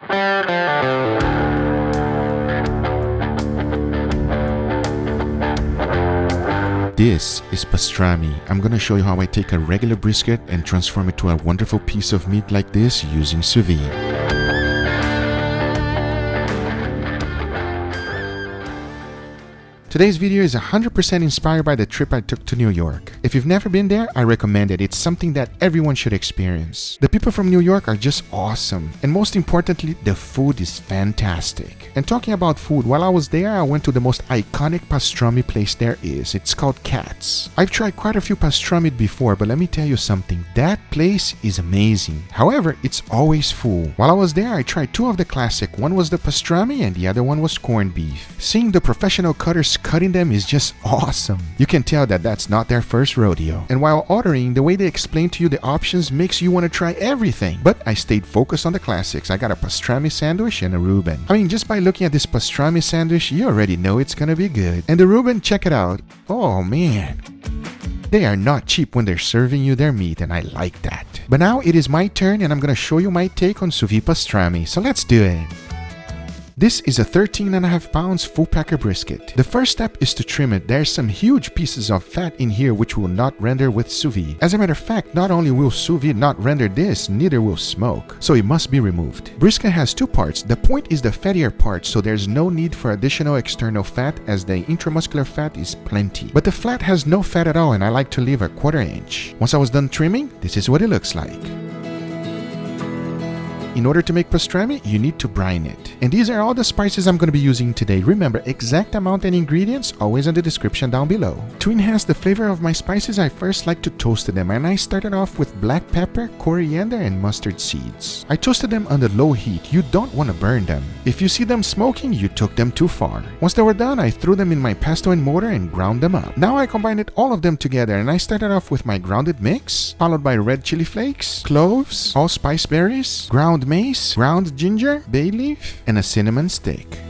This is pastrami. I'm gonna show you how I take a regular brisket and transform it to a wonderful piece of meat like this using sous vide. Today's video is 100% inspired by the trip I took to New York. If you've never been there, I recommend it. It's something that everyone should experience. The people from New York are just awesome. And most importantly, the food is fantastic. And talking about food, while I was there, I went to the most iconic pastrami place there is. It's called Katz. I've tried quite a few pastrami before, but let me tell you something. That place is amazing. However, it's always full. While I was there, I tried two of the classic. One was the pastrami and the other one was corned beef. Seeing the professional cutters cutting them is just awesome. You can tell that that's not their first rodeo. And while ordering, the way they explain to you the options makes you want to try everything. But I stayed focused on the classics. I got a pastrami sandwich and a Reuben. I mean, just by looking at this pastrami sandwich, you already know it's gonna be good. And the Reuben, check it out. Oh man. They are not cheap when they're serving you their meat, and I like that. But now it is my turn, and I'm gonna show you my take on sous vide pastrami. So let's do it. This is a 13.5 pounds full packer brisket. The first step is to trim it. There's some huge pieces of fat in here which will not render with sous vide. As a matter of fact, not only will sous vide not render this, neither will smoke. So it must be removed. Brisket has two parts. The point is the fattier part, so there's no need for additional external fat as the intramuscular fat is plenty. But the flat has no fat at all, and I like to leave a 1/4 inch. Once I was done trimming, this is what it looks like. In order to make pastrami, you need to brine it. And these are all the spices I'm going to be using today. Remember, exact amount and ingredients always in the description down below. To enhance the flavor of my spices, I first like to toast them, and I started off with black pepper, coriander, and mustard seeds. I toasted them under low heat. You don't want to burn them. If you see them smoking, you took them too far. Once they were done, I threw them in my pesto and mortar and ground them up. Now I combined all of them together, and I started off with my grounded mix, followed by red chili flakes, cloves, allspice berries, ground mace, ground ginger, bay leaf, and a cinnamon stick.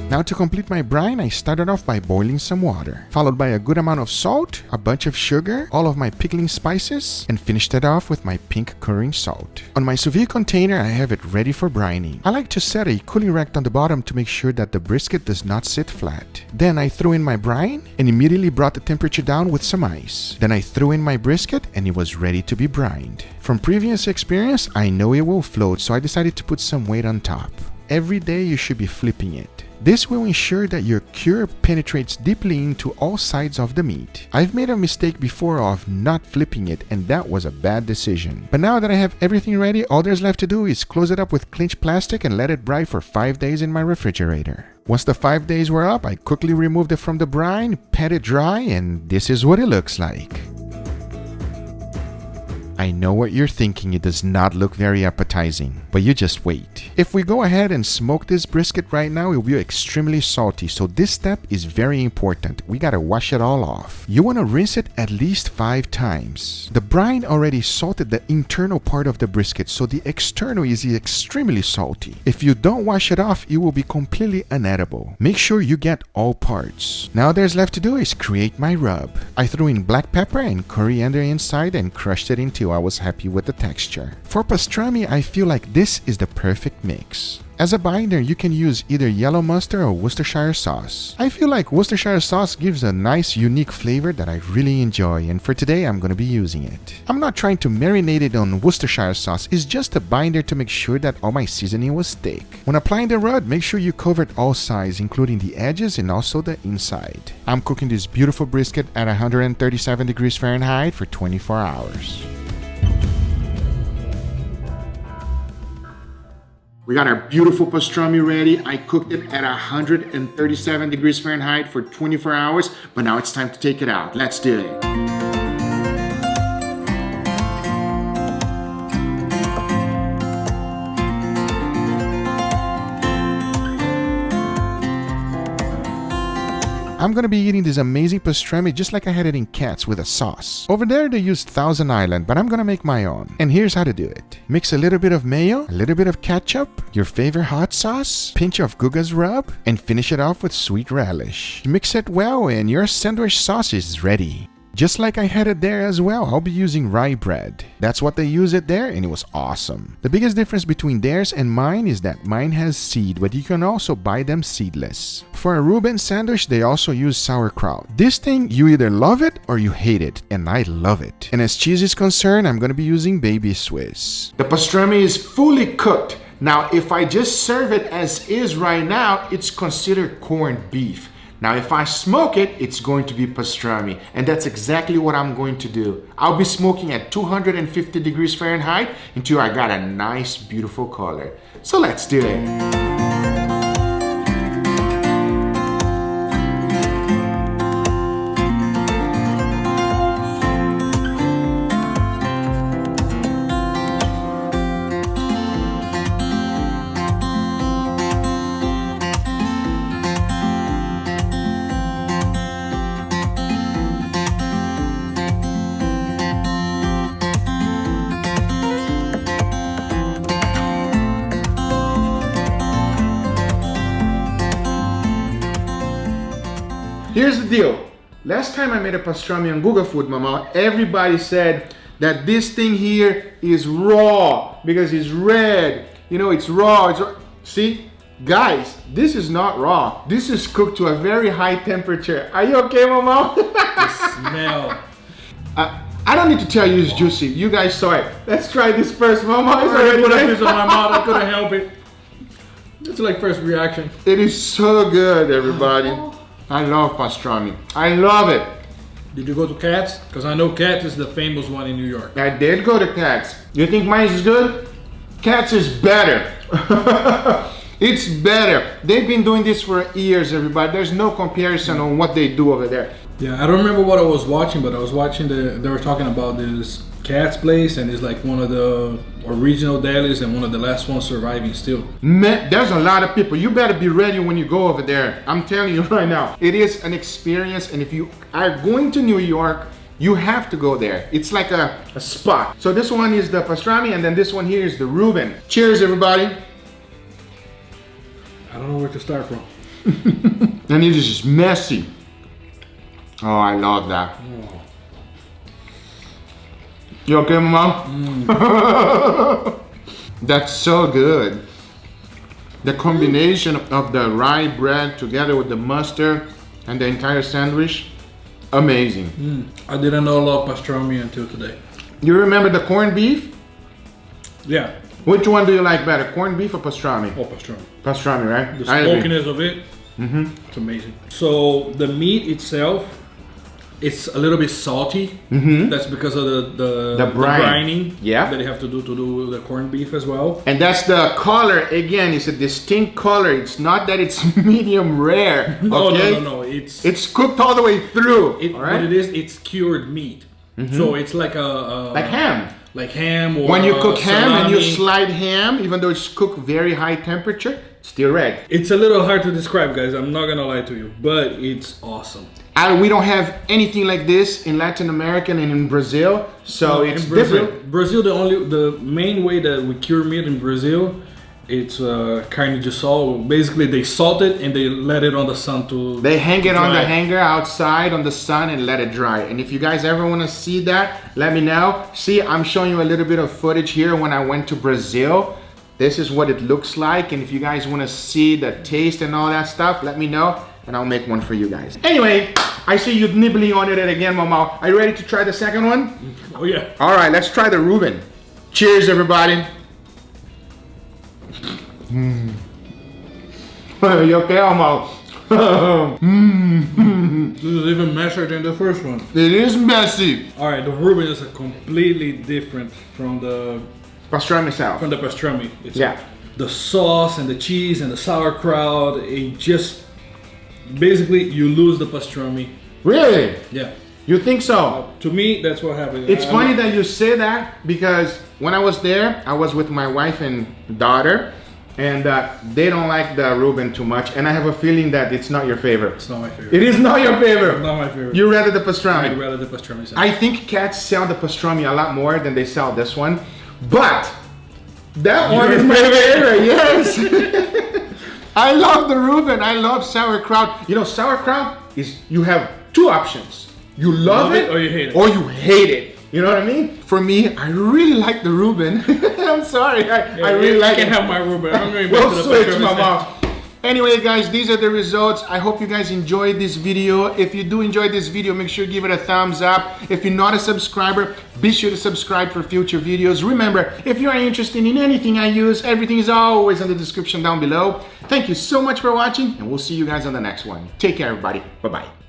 Now to complete my brine, I started off by boiling some water, followed by a good amount of salt, a bunch of sugar, all of my pickling spices, and finished it off with my pink curing salt. On my sous vide container, I have it ready for brining. I like to set a cooling rack on the bottom to make sure that the brisket does not sit flat. Then I threw in my brine and immediately brought the temperature down with some ice. Then I threw in my brisket and it was ready to be brined. From previous experience, I know it will float, so I decided to put some weight on top. Every day you should be flipping it. This will ensure that your cure penetrates deeply into all sides of the meat. I've made a mistake before of not flipping it, and that was a bad decision. But now that I have everything ready, all there's left to do is close it up with clinch plastic and let it brine for 5 days in my refrigerator. Once the 5 days were up, I quickly removed it from the brine, pat it dry, and this is what it looks like. I know what you're thinking, it does not look very appetizing, but you just wait. If we go ahead and smoke this brisket right now, it will be extremely salty, so this step is very important. We gotta wash it all off. You wanna rinse it at least 5 times. The brine already salted the internal part of the brisket, so the external is extremely salty. If you don't wash it off, it will be completely unedible. Make sure you get all parts. Now there's left to do is create my rub. I threw in black pepper and coriander inside and crushed it into I was happy with the texture. For pastrami, I feel like this is the perfect mix. As a binder, you can use either yellow mustard or Worcestershire sauce. I feel like Worcestershire sauce gives a nice, unique flavor that I really enjoy, and for today, I'm going to be using it. I'm not trying to marinate it on Worcestershire sauce, it's just a binder to make sure that all my seasoning was thick. When applying the rub, make sure you covered all sides, including the edges and also the inside. I'm cooking this beautiful brisket at 137 degrees Fahrenheit for 24 hours. We got our beautiful pastrami ready. I cooked it at 137 degrees Fahrenheit for 24 hours, but now it's time to take it out. Let's do it. I'm gonna be eating this amazing pastrami just like I had it in Katz with a sauce. Over there they used Thousand Island, but I'm gonna make my own. And here's how to do it. Mix a little bit of mayo, a little bit of ketchup, your favorite hot sauce, pinch of Guga's rub, and finish it off with sweet relish. Mix it well and your sandwich sauce is ready. Just like I had it there as well, I'll be using rye bread. That's what they use it there, and it was awesome. The biggest difference between theirs and mine is that mine has seed, but you can also buy them seedless. For a Reuben sandwich, they also use sauerkraut. This thing, you either love it or you hate it, and I love it. And as cheese is concerned, I'm gonna be using baby Swiss. The pastrami is fully cooked. Now, if I just serve it as is right now, it's considered corned beef. Now, if I smoke it, it's going to be pastrami, and that's exactly what I'm going to do. I'll be smoking at 250 degrees Fahrenheit until I got a nice, beautiful color. So let's do it. Here's the deal. Last time I made a pastrami on Google Food, Mama, everybody said that this thing here is raw because it's red. You know, it's raw. See, guys, this is not raw. This is cooked to a very high temperature. Are you okay, Mama? The smell. I don't need to tell you it's juicy. You guys saw it. Let's try this first, Mama. I already put a piece in my mouth. I couldn't help it. It's like first reaction. It is so good, everybody. I love pastrami. I love it. Did you go to Katz? Because I know Katz is the famous one in New York. I did go to Katz. You think mine is good? Katz is better. It's better. They've been doing this for years, everybody. There's no comparison on what they do over there. Yeah, I don't remember what I was watching, but I was watching they were talking about this Katz place, and it's like one of the original delis and one of the last ones surviving still. Man, there's a lot of people. You better be ready when you go over there. I'm telling you right now. It is an experience, and if you are going to New York, you have to go there. It's like a spot. So this one is the pastrami, and then this one here is the Reuben. Cheers, everybody. I don't know where to start from. And it is just messy. Oh, I love that. Oh. You okay, Mama? That's so good. The combination of the rye bread together with the mustard and the entire sandwich, amazing. I didn't know about pastrami until today. You remember the corned beef? Yeah. Which one do you like better, corned beef or pastrami? Oh, pastrami. Pastrami, right? The smokiness of it, it's amazing. So the meat itself, it's a little bit salty. That's because of the brining that they have to do the corned beef as well. And that's the color. Again, it's a distinct color. It's not that it's medium rare. Okay? No. It's cooked all the way through. All right? What it is, it's cured meat. So it's like like ham. Like ham or when you cook ham salami. and you slide ham, even though it's cooked very high temperature, it's still red. It's a little hard to describe, guys. I'm not gonna lie to you, but it's awesome. We don't have anything like this in Latin America and in Brazil, so it's different. Brazil, the main way that we cure meat in Brazil, it's carne de sol. Basically, they salt it and they let it on the sun to. They hang it dry. on the hanger outside on the sun and let it dry. And if you guys ever want to see that, let me know. See, I'm showing you a little bit of footage here when I went to Brazil. This is what it looks like, and if you guys want to see the taste and all that stuff, let me know. And I'll make one for you guys. Anyway, I see you nibbling on it again, Mama. Are you ready to try the second one? Oh yeah. All right, let's try the Reuben. Cheers, everybody. You okay, Mama? This is even messier than the first one. It is messy. All right, the Reuben is a completely different from the pastrami itself. From the pastrami. Yeah. The sauce and the cheese and the sauerkraut, it just basically you lose the pastrami. Really? Yeah. You think so? To me, that's what happened. It's funny that you say that because when I was there, I was with my wife and daughter, and they don't like the Reuben too much, and I have a feeling that it's not your favorite. It's not my favorite. It is not your favorite. Not my favorite. You rather the pastrami? I'd rather the pastrami. I think Katz sell the pastrami a lot more than they sell this one, but that one is my favorite. Yes. I love the Reuben. I love sauerkraut. You know, sauerkraut is, you have two options. You love it or you hate it. Or you hate it. You know what I mean? For me, I really like the Reuben. I'm sorry, I really like it. I can't have my Reuben. I'm going we'll switch, Mama. Anyway, guys, these are the results. I hope you guys enjoyed this video. If you do enjoy this video, make sure you give it a thumbs up. If you're not a subscriber, be sure to subscribe for future videos. Remember, if you are interested in anything I use, everything is always in the description down below. Thank you so much for watching, and we'll see you guys on the next one. Take care, everybody. Bye-bye.